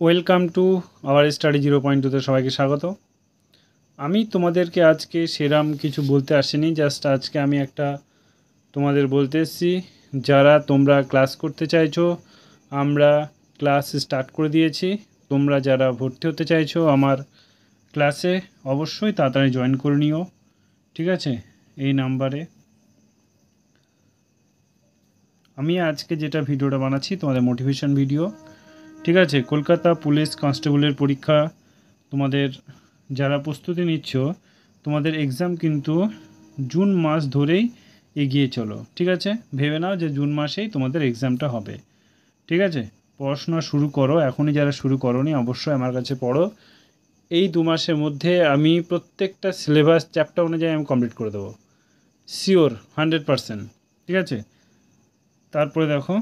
Welcome to our study 0.2তে সবাইকে স্বাগত। আমি তোমাদেরকে আজকে সেরাম কিছু বলতে আসিনি, জাস্ট আজকে আমি একটা তোমাদের বলতে এসেছি, যারা তোমরা ক্লাস করতে চাইছো আমরা ক্লাস স্টার্ট করে দিয়েছি। তোমরা যারা ভর্তি হতে চাইছো আমার ক্লাসে অবশ্যই তাড়াতাড়ি জয়েন করে নিও, ঠিক আছে? এই নাম্বারে আমি আজকে যেটা ভিডিওটা বানাচ্ছি তোমাদের মোটিভেশন ভিডিও, ঠিক আছে? কলকাতা পুলিশ কনস্টেবলের পরীক্ষা তোমাদের যারা প্রস্তুতি নিচ্ছ, তোমাদের এক্সাম কিন্তু জুন মাস ধরেই এগিয়ে চলো, ঠিক আছে? ভেবে নাও যে জুন মাসেই তোমাদের এক্সামটা হবে, ঠিক আছে? পড়াশোনা শুরু করো, এখনই যারা শুরু করোনি অবশ্যই আমার কাছে পড়ো। এই 2 মাসের মধ্যে আমি প্রত্যেকটা সিলেবাস চ্যাপ্টার অনুযায়ী আমি কমপ্লিট করে দেবো, শিওর 100%, ঠিক আছে? তারপরে দেখো,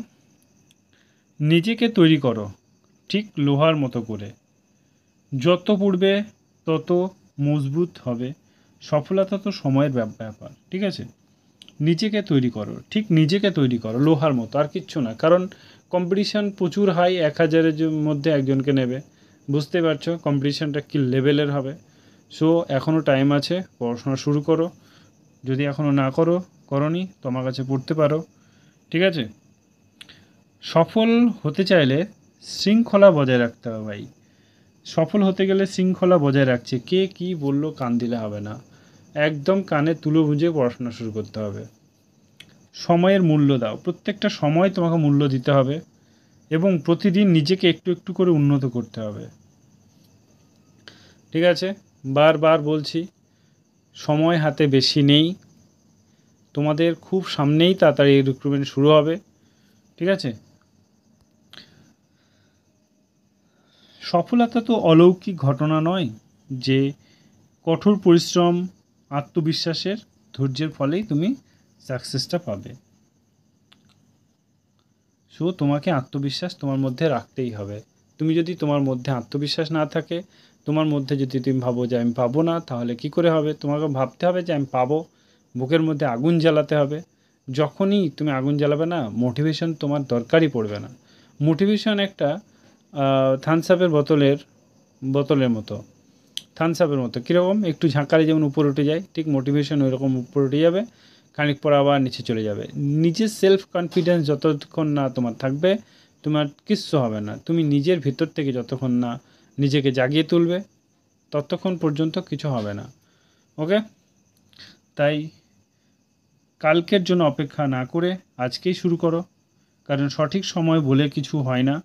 নিজেকে তৈরি করো ঠিক লোহার মতো করে, যত পড়বে তত মজবুত হবে। সফলতা তো সময়ের ব্যাপার, ঠিক আছে? নিজেকে তৈরি করো, ঠিক নিজেকে তৈরি করো লোহার মতো, আর কিচ্ছু না। কারণ কম্পিটিশান প্রচুর হাই, 1000-এর মধ্যে একজনকে নেবে, বুঝতে পারছো কম্পিটিশানটা কী লেভেলের হবে। সো এখনও টাইম আছে, পড়াশোনা শুরু করো। যদি এখনও না করোনি তো আমার কাছে পড়তে পারো, ঠিক আছে? সফল হতে চাইলে শৃঙ্খলা বজায় রাখতে হবে ভাই। সফল হতে গেলে শৃঙ্খলা বজায় রাখছে, কে কী বললো কান দিলে হবে না, একদম কানে তুলো বুঝে পড়াশোনা শুরু করতে হবে। সময়ের মূল্য দাও, প্রত্যেকটা সময় তোমাকে মূল্য দিতে হবে এবং প্রতিদিন নিজেকে একটু একটু করে উন্নত করতে হবে, ঠিক আছে? বারবার বলছি, সময় হাতে বেশি নেই, তোমাদের খুব সামনেই তাড়াতাড়ি রিক্রুটমেন্ট শুরু হবে, ঠিক আছে? সফলতা তো অলৌকিক ঘটনা নয় যে কঠোর পরিশ্রম, আত্মবিশ্বাসের, ধৈর্যের ফলেই তুমি সাকসেসটা পাবে। সো তোমাকে আত্মবিশ্বাস তোমার মধ্যে রাখতেই হবে। তুমি যদি তোমার মধ্যে আত্মবিশ্বাস না থাকে, তোমার মধ্যে যদি তুমি ভাবো যে আমি পাবো না, তাহলে কি করে হবে? তোমাকে ভাবতে হবে যে আমি পাবো, বুকের মধ্যে আগুন জ্বালাতে হবে। যখনই তুমি আগুন জ্বালাবে না, মোটিভেশন তোমার দরকারই পড়বে না। মোটিভেশন একটা থামস আপের বোতলের মতো, থামস আপের মতো কীরকম, একটু ঝাঁকালে যেমন উপরে উঠে যায়, ঠিক মোটিভেশন ওই রকম উপরে উঠে যাবে, খানিক পর আবার নিচে চলে যাবে। নিজের সেলফ কনফিডেন্স যতক্ষণ না তোমার থাকবে, তোমার কিচ্ছু হবে না। তুমি নিজের ভিতর থেকে যতক্ষণ না নিজেকে জাগিয়ে তুলবে, ততক্ষণ পর্যন্ত কিছু হবে না, ওকে? তাই কালকের জন্য অপেক্ষা না করে আজকেই শুরু করো, কারণ সঠিক সময় বলে কিছু হয় না,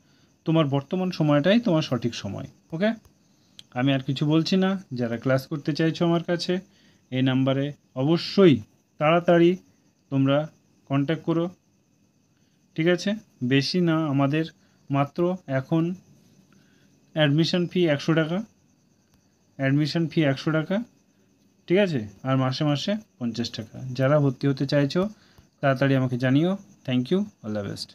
তোমার বর্তমান সময়টাই তোমার সঠিক সময়, ওকে? আমি আর কিছু বলছি না। যারা ক্লাস করতে চাইছো আমার কাছে, এই নাম্বারে অবশ্যই তাড়াতাড়ি তোমরা কন্ট্যাক্ট করো, ঠিক আছে? বেশি না, আমাদের মাত্র এখন অ্যাডমিশন ফি 100 টাকা, অ্যাডমিশন ফি 100 টাকা, ঠিক আছে? আর মাসে মাসে 50 টাকা। যারা ভর্তি হতে চাইছো তাড়াতাড়ি আমাকে জানিও। Thank you, all the best.